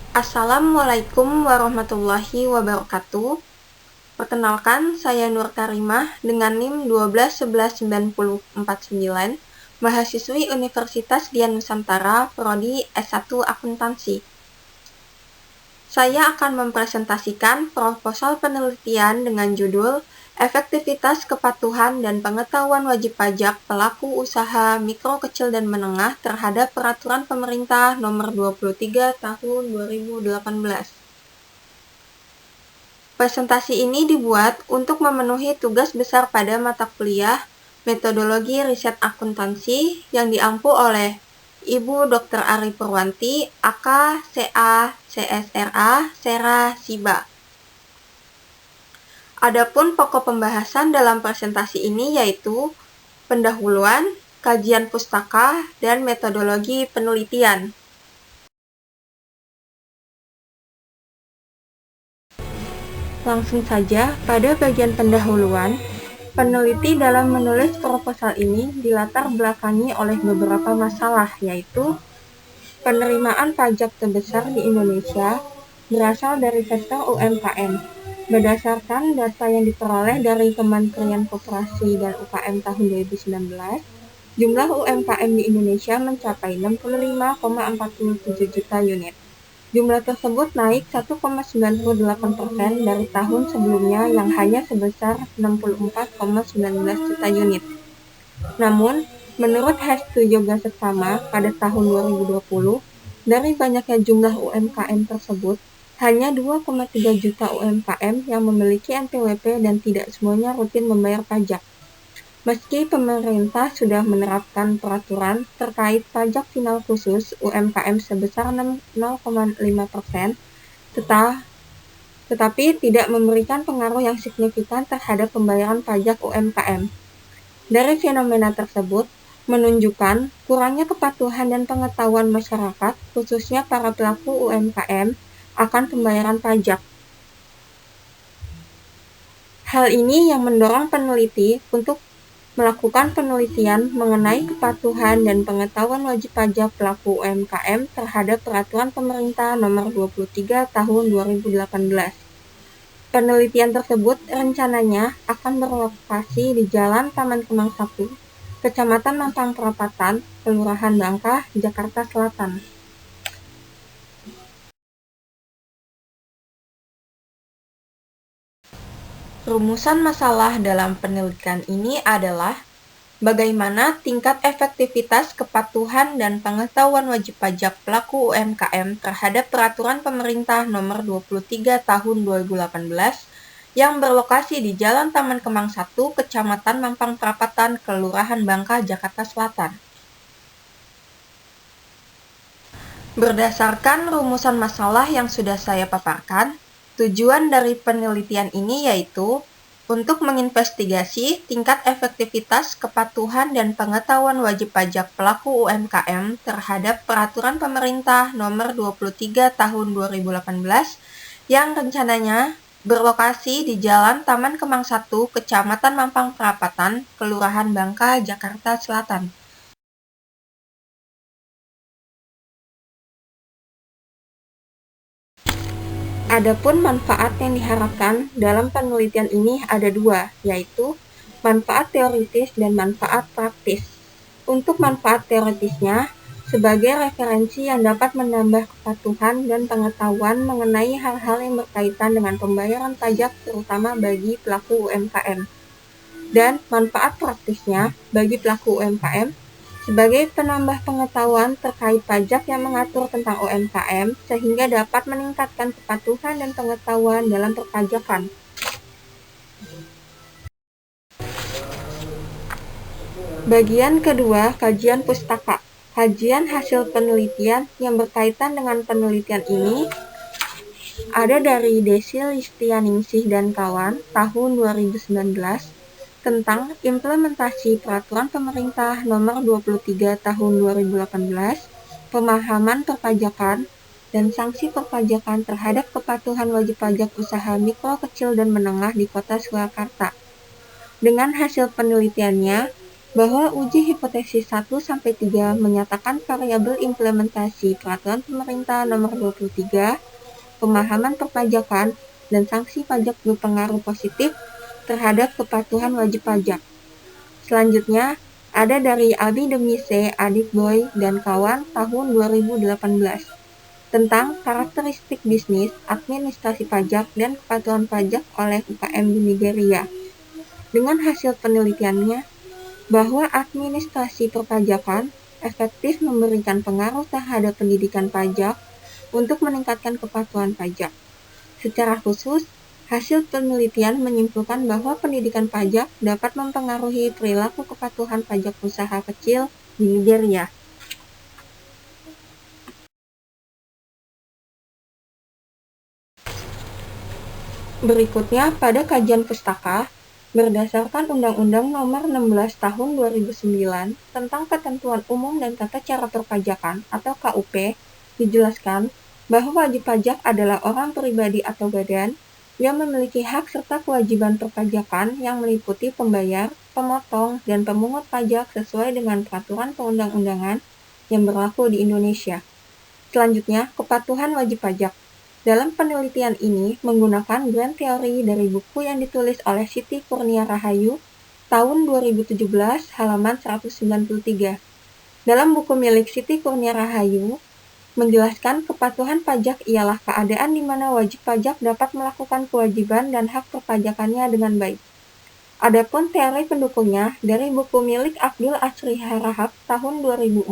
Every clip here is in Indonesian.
Assalamualaikum warahmatullahi wabarakatuh. Perkenalkan, saya Nur Karimah dengan NIM 1211949, mahasiswi Universitas Dian Nusantara, Prodi S1 Akuntansi. Saya akan mempresentasikan proposal penelitian dengan judul Efektivitas Kepatuhan dan Pengetahuan Wajib Pajak Pelaku Usaha Mikro Kecil dan Menengah terhadap Peraturan Pemerintah Nomor 23 Tahun 2018. Presentasi ini dibuat untuk memenuhi tugas besar pada mata kuliah Metodologi Riset Akuntansi yang diampu oleh Ibu Dr. Ari Purwanti, AK, CA, CSRA, SERA, SIBA. Adapun pokok pembahasan dalam presentasi ini yaitu pendahuluan, kajian pustaka, dan metodologi penelitian. Langsung saja, pada bagian pendahuluan, peneliti dalam menulis proposal ini dilatar belakangi oleh beberapa masalah, yaitu penerimaan pajak terbesar di Indonesia berasal dari sektor UMKM. Berdasarkan data yang diperoleh dari Kementerian Koperasi dan UKM tahun 2019, jumlah UMKM di Indonesia mencapai 65,47 juta unit. Jumlah tersebut naik 1,98% dari tahun sebelumnya yang hanya sebesar 64,19 juta unit. Namun, menurut Hestu Yoga Seksama pada tahun 2020, dari banyaknya jumlah UMKM tersebut, hanya 2,3 juta UMKM yang memiliki NPWP dan tidak semuanya rutin membayar pajak. Meski pemerintah sudah menerapkan peraturan terkait pajak final khusus UMKM sebesar 0,5%, tetapi tidak memberikan pengaruh yang signifikan terhadap pembayaran pajak UMKM. Dari fenomena tersebut, menunjukkan kurangnya kepatuhan dan pengetahuan masyarakat, khususnya para pelaku UMKM, akan pembayaran pajak. Hal ini yang mendorong peneliti untuk melakukan penelitian mengenai kepatuhan dan pengetahuan wajib pajak pelaku UMKM terhadap Peraturan Pemerintah Nomor 23 Tahun 2018. Penelitian tersebut rencananya akan berlokasi di Jalan Taman Kemang 1, Kecamatan Mampang Perapatan, Kelurahan Bangka, Jakarta Selatan. Rumusan masalah dalam penelitian ini adalah bagaimana tingkat efektivitas kepatuhan dan pengetahuan wajib pajak pelaku UMKM terhadap Peraturan Pemerintah Nomor 23 Tahun 2018 yang berlokasi di Jalan Taman Kemang 1, Kecamatan Mampang Perapatan, Kelurahan Bangka, Jakarta Selatan. Berdasarkan rumusan masalah yang sudah saya paparkan, tujuan dari penelitian ini yaitu untuk menginvestigasi tingkat efektivitas kepatuhan dan pengetahuan wajib pajak pelaku UMKM terhadap Peraturan Pemerintah Nomor 23 Tahun 2018 yang rencananya berlokasi di Jalan Taman Kemang 1, Kecamatan Mampang Perapatan, Kelurahan Bangka, Jakarta Selatan. Adapun manfaat yang diharapkan dalam penelitian ini ada dua, yaitu manfaat teoritis dan manfaat praktis. Untuk manfaat teoritisnya, sebagai referensi yang dapat menambah kepatuhan dan pengetahuan mengenai hal-hal yang berkaitan dengan pembayaran pajak terutama bagi pelaku UMKM. Dan manfaat praktisnya bagi pelaku UMKM sebagai penambah pengetahuan terkait pajak yang mengatur tentang UMKM sehingga dapat meningkatkan kepatuhan dan pengetahuan dalam perpajakan. Bagian kedua, kajian pustaka. Kajian hasil penelitian yang berkaitan dengan penelitian ini ada dari Desi Listianingsih dan kawan tahun 2019 tentang implementasi Peraturan Pemerintah Nomor 23 Tahun 2018, pemahaman perpajakan, dan sanksi perpajakan terhadap kepatuhan wajib pajak usaha mikro, kecil, dan menengah di Kota Surakarta. Dengan hasil penelitiannya, bahwa uji hipotesis 1-3 menyatakan variabel implementasi Peraturan Pemerintah Nomor 23, pemahaman perpajakan, dan sanksi pajak berpengaruh positif terhadap kepatuhan wajib pajak. Selanjutnya, ada dari Abi Demise, Adit Boy, dan kawan tahun 2018 tentang karakteristik bisnis, administrasi pajak, dan kepatuhan pajak oleh UKM di Nigeria. Dengan hasil penelitiannya, bahwa administrasi perpajakan efektif memberikan pengaruh terhadap pendidikan pajak untuk meningkatkan kepatuhan pajak. Secara khusus, hasil penelitian menyimpulkan bahwa pendidikan pajak dapat mempengaruhi perilaku kepatuhan pajak usaha kecil di Nigeria. Berikutnya, pada kajian pustaka, berdasarkan Undang-Undang Nomor 16 Tahun 2009 tentang Ketentuan Umum dan Tata Cara Perpajakan atau KUP, dijelaskan bahwa wajib pajak adalah orang pribadi atau badan yang memiliki hak serta kewajiban perpajakan yang meliputi pembayar, pemotong, dan pemungut pajak sesuai dengan peraturan perundang-undangan yang berlaku di Indonesia. Selanjutnya, kepatuhan wajib pajak. Dalam penelitian ini menggunakan grand theory dari buku yang ditulis oleh Siti Kurnia Rahayu tahun 2017 halaman 193. Dalam buku milik Siti Kurnia Rahayu menjelaskan kepatuhan pajak ialah keadaan di mana wajib pajak dapat melakukan kewajiban dan hak perpajakannya dengan baik. Adapun teori pendukungnya dari buku milik Abdul Asri Harahap tahun 2004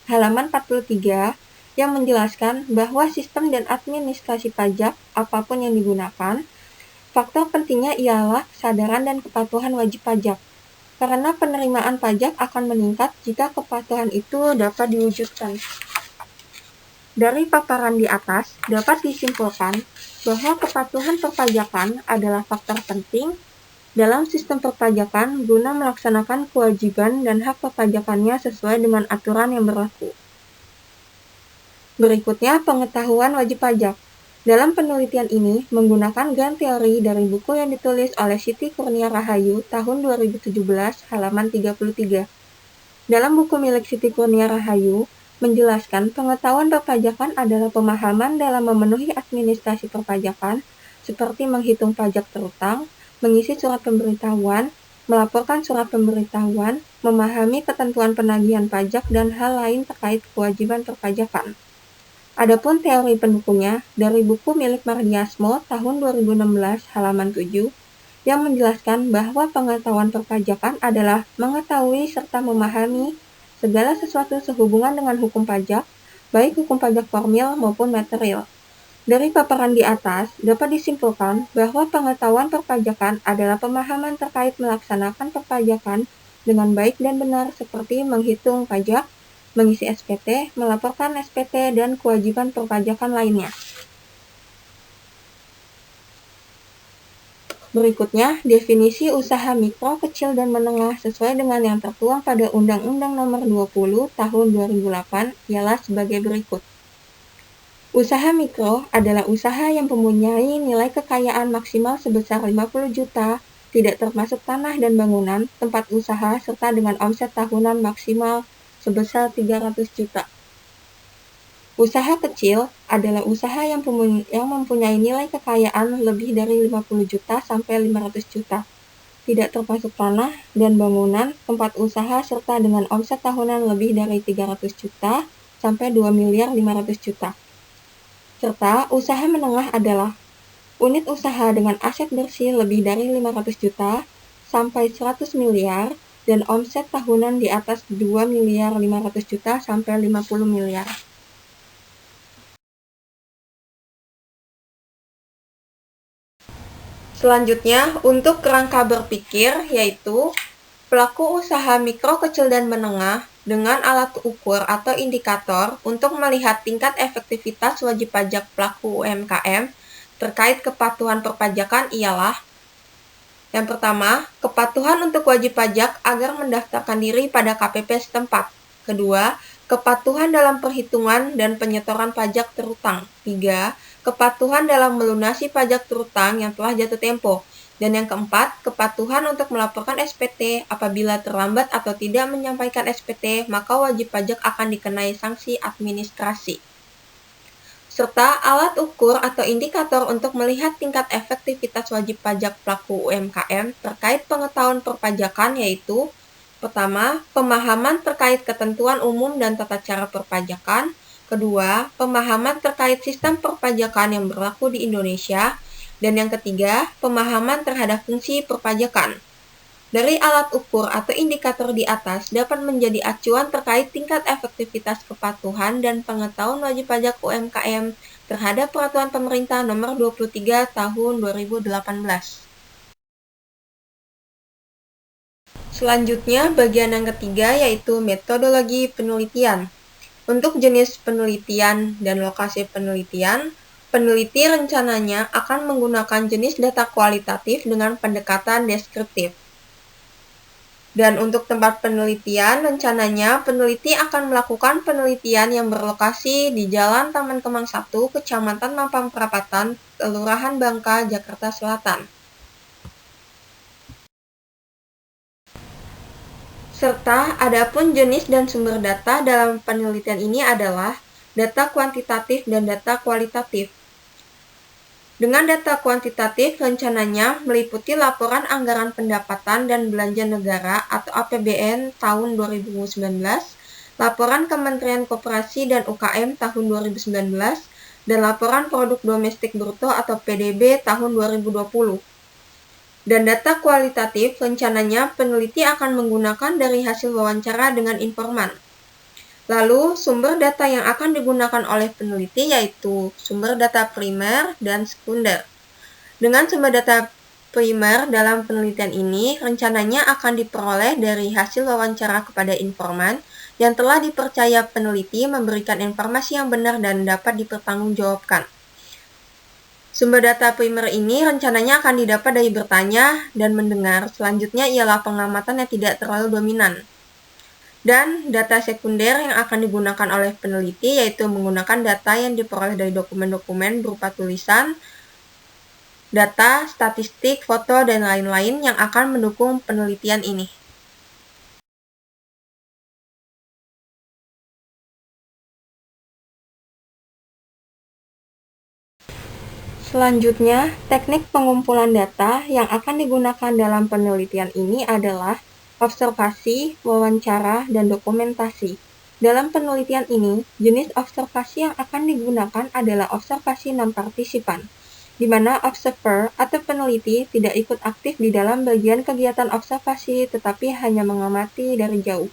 halaman 43 yang menjelaskan bahwa sistem dan administrasi pajak apapun yang digunakan, faktor pentingnya ialah kesadaran dan kepatuhan wajib pajak. Karena penerimaan pajak akan meningkat jika kepatuhan itu dapat diwujudkan. Dari paparan di atas dapat disimpulkan bahwa kepatuhan perpajakan adalah faktor penting dalam sistem perpajakan guna melaksanakan kewajiban dan hak perpajakannya sesuai dengan aturan yang berlaku. Berikutnya, pengetahuan wajib pajak. Dalam penelitian ini menggunakan grand theory dari buku yang ditulis oleh Siti Kurnia Rahayu tahun 2017 halaman 33. Dalam buku milik Siti Kurnia Rahayu menjelaskan pengetahuan perpajakan adalah pemahaman dalam memenuhi administrasi perpajakan seperti menghitung pajak terutang, mengisi surat pemberitahuan, melaporkan surat pemberitahuan, memahami ketentuan penagihan pajak, dan hal lain terkait kewajiban perpajakan. Adapun teori pendukungnya dari buku milik Mardiasmo tahun 2016 halaman 7 yang menjelaskan bahwa pengetahuan perpajakan adalah mengetahui serta memahami segala sesuatu sehubungan dengan hukum pajak, baik hukum pajak formil maupun material. Dari paparan di atas dapat disimpulkan bahwa pengetahuan perpajakan adalah pemahaman terkait melaksanakan perpajakan dengan baik dan benar seperti menghitung pajak, mengisi SPT, melaporkan SPT, dan kewajiban perpajakan lainnya. Berikutnya, definisi usaha mikro, kecil, dan menengah sesuai dengan yang tertuang pada Undang-Undang Nomor 20 Tahun 2008 ialah sebagai berikut. Usaha mikro adalah usaha yang mempunyai nilai kekayaan maksimal sebesar 50 juta, tidak termasuk tanah dan bangunan, tempat usaha, serta dengan omset tahunan maksimal sebesar 300 juta. Usaha kecil adalah usaha yang mempunyai nilai kekayaan lebih dari 50 juta sampai 500 juta, tidak termasuk tanah dan bangunan, tempat usaha, serta dengan omset tahunan lebih dari 300 juta sampai 2 miliar 500 juta. Serta usaha menengah adalah unit usaha dengan aset bersih lebih dari 500 juta sampai 100 miliar dan omset tahunan di atas 2 miliar 500 juta sampai 50 miliar. Selanjutnya, untuk kerangka berpikir yaitu pelaku usaha mikro, kecil, dan menengah dengan alat ukur atau indikator untuk melihat tingkat efektivitas wajib pajak pelaku UMKM terkait kepatuhan perpajakan ialah: yang pertama, kepatuhan untuk wajib pajak agar mendaftarkan diri pada KPP setempat. Kedua, kepatuhan dalam perhitungan dan penyetoran pajak terutang. 3. Kepatuhan dalam melunasi pajak terutang yang telah jatuh tempo. Dan yang keempat, kepatuhan untuk melaporkan SPT. Apabila terlambat atau tidak menyampaikan SPT, maka wajib pajak akan dikenai sanksi administrasi. Serta alat ukur atau indikator untuk melihat tingkat efektivitas wajib pajak pelaku UMKM terkait pengetahuan perpajakan yaitu: pertama, pemahaman terkait ketentuan umum dan tata cara perpajakan. Kedua, pemahaman terkait sistem perpajakan yang berlaku di Indonesia. Dan yang ketiga, pemahaman terhadap fungsi perpajakan. Dari alat ukur atau indikator di atas dapat menjadi acuan terkait tingkat efektivitas kepatuhan dan pengetahuan wajib pajak UMKM terhadap Peraturan Pemerintah Nomor 23 Tahun 2018. Selanjutnya, bagian yang ketiga yaitu metodologi penelitian. Untuk jenis penelitian dan lokasi penelitian, peneliti rencananya akan menggunakan jenis data kualitatif dengan pendekatan deskriptif. Dan untuk tempat penelitian, rencananya peneliti akan melakukan penelitian yang berlokasi di Jalan Taman Kemang 1, Kecamatan Mampang Perapatan, Kelurahan Bangka, Jakarta Selatan. Serta adapun jenis dan sumber data dalam penelitian ini adalah data kuantitatif dan data kualitatif. Dengan data kuantitatif, rencananya meliputi laporan anggaran pendapatan dan belanja negara atau APBN tahun 2019, laporan Kementerian Koperasi dan UKM tahun 2019, dan laporan produk domestik bruto atau PDB tahun 2020. Dan data kualitatif, rencananya peneliti akan menggunakan dari hasil wawancara dengan informan. Lalu, sumber data yang akan digunakan oleh peneliti yaitu sumber data primer dan sekunder. Dengan sumber data primer dalam penelitian ini, rencananya akan diperoleh dari hasil wawancara kepada informan yang telah dipercaya peneliti memberikan informasi yang benar dan dapat dipertanggungjawabkan. Sumber data primer ini rencananya akan didapat dari bertanya dan mendengar. Selanjutnya ialah pengamatan yang tidak terlalu dominan. Dan data sekunder yang akan digunakan oleh peneliti yaitu menggunakan data yang diperoleh dari dokumen-dokumen berupa tulisan, data, statistik, foto, dan lain-lain yang akan mendukung penelitian ini. Selanjutnya, teknik pengumpulan data yang akan digunakan dalam penelitian ini adalah observasi, wawancara, dan dokumentasi. Dalam penelitian ini, jenis observasi yang akan digunakan adalah observasi non-partisipan, di mana observer atau peneliti tidak ikut aktif di dalam bagian kegiatan observasi tetapi hanya mengamati dari jauh.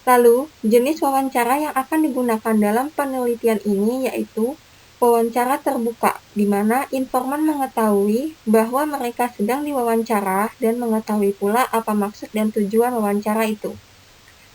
Lalu, jenis wawancara yang akan digunakan dalam penelitian ini yaitu wawancara terbuka, di mana informan mengetahui bahwa mereka sedang diwawancara dan mengetahui pula apa maksud dan tujuan wawancara itu.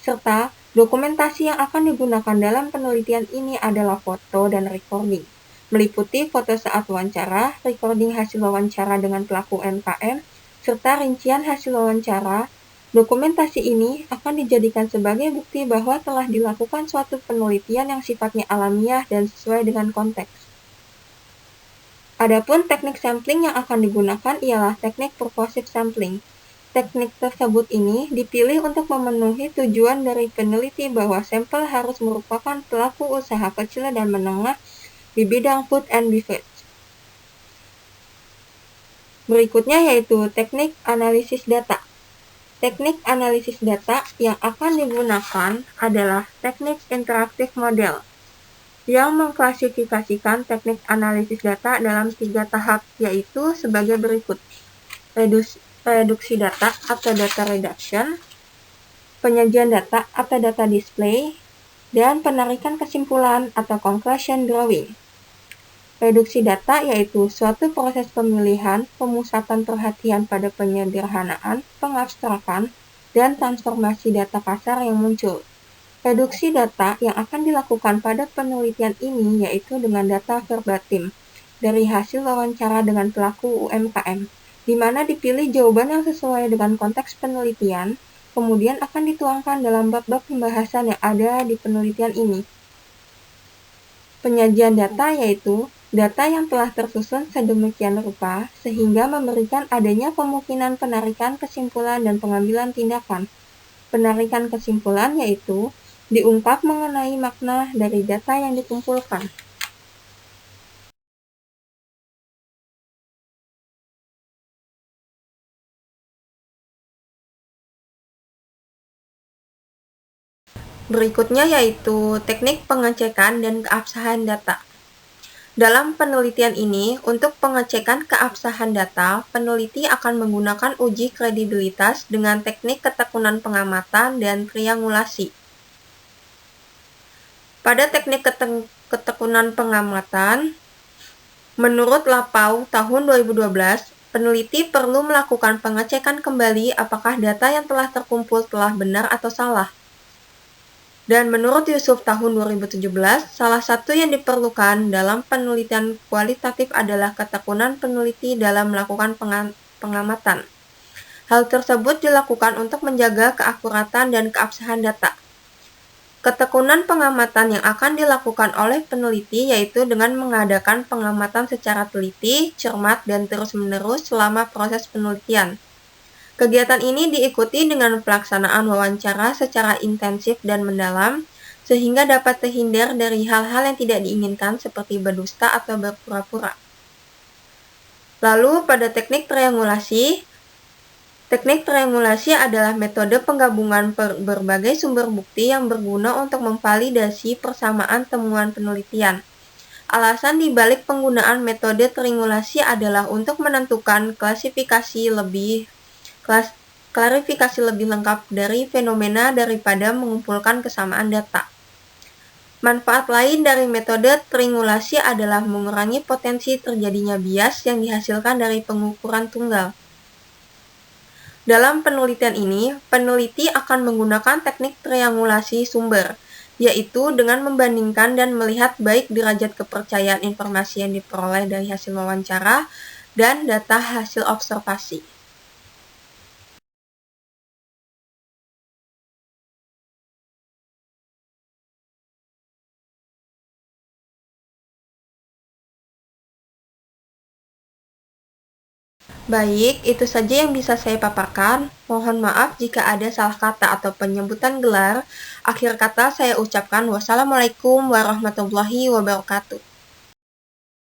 Serta, dokumentasi yang akan digunakan dalam penelitian ini adalah foto dan recording, meliputi foto saat wawancara, recording hasil wawancara dengan pelaku UMKM, serta rincian hasil wawancara. Dokumentasi ini akan dijadikan sebagai bukti bahwa telah dilakukan suatu penelitian yang sifatnya alamiah dan sesuai dengan konteks. Adapun teknik sampling yang akan digunakan ialah teknik purposive sampling. Teknik tersebut ini dipilih untuk memenuhi tujuan dari peneliti bahwa sampel harus merupakan pelaku usaha kecil dan menengah di bidang food and beverage. Berikutnya yaitu teknik analisis data. Teknik analisis data yang akan digunakan adalah teknik interaktif model, yang mengklasifikasikan teknik analisis data dalam 3 tahap, yaitu sebagai berikut: reduksi data atau data reduction, penyajian data atau data display, dan penarikan kesimpulan atau conclusion drawing. Reduksi data yaitu suatu proses pemilihan, pemusatan perhatian pada penyederhanaan, pengabstrakan, dan transformasi data kasar yang muncul. Reduksi data yang akan dilakukan pada penelitian ini yaitu dengan data verbatim dari hasil wawancara dengan pelaku UMKM, di mana dipilih jawaban yang sesuai dengan konteks penelitian, kemudian akan dituangkan dalam bab-bab pembahasan yang ada di penelitian ini. Penyajian data yaitu Data yang telah tersusun sedemikian rupa sehingga memberikan adanya kemungkinan penarikan kesimpulan dan pengambilan tindakan. Penarikan kesimpulan yaitu diungkap mengenai makna dari data yang dikumpulkan. Berikutnya yaitu teknik pengecekan dan keabsahan data. Dalam penelitian ini, untuk pengecekan keabsahan data, peneliti akan menggunakan uji kredibilitas dengan teknik ketekunan pengamatan dan triangulasi. Pada teknik ketekunan pengamatan, menurut Lapau tahun 2012, peneliti perlu melakukan pengecekan kembali apakah data yang telah terkumpul telah benar atau salah. Dan menurut Yusuf tahun 2017, salah satu yang diperlukan dalam penelitian kualitatif adalah ketekunan peneliti dalam melakukan pengamatan. Hal tersebut dilakukan untuk menjaga keakuratan dan keabsahan data. Ketekunan pengamatan yang akan dilakukan oleh peneliti yaitu dengan mengadakan pengamatan secara teliti, cermat, dan terus-menerus selama proses penelitian. Kegiatan ini diikuti dengan pelaksanaan wawancara secara intensif dan mendalam, sehingga dapat terhindar dari hal-hal yang tidak diinginkan seperti berdusta atau berpura-pura. Lalu pada teknik triangulasi adalah metode penggabungan berbagai sumber bukti yang berguna untuk memvalidasi persamaan temuan penelitian. Alasan dibalik penggunaan metode triangulasi adalah untuk menentukan klarifikasi lebih lengkap dari fenomena daripada mengumpulkan kesamaan data. Manfaat lain dari metode triangulasi adalah mengurangi potensi terjadinya bias yang dihasilkan dari pengukuran tunggal. Dalam penelitian ini, peneliti akan menggunakan teknik triangulasi sumber, yaitu dengan membandingkan dan melihat baik derajat kepercayaan informasi yang diperoleh dari hasil wawancara dan data hasil observasi. Baik, itu saja yang bisa saya paparkan. Mohon maaf jika ada salah kata atau penyebutan gelar. Akhir kata saya ucapkan wassalamualaikum warahmatullahi wabarakatuh.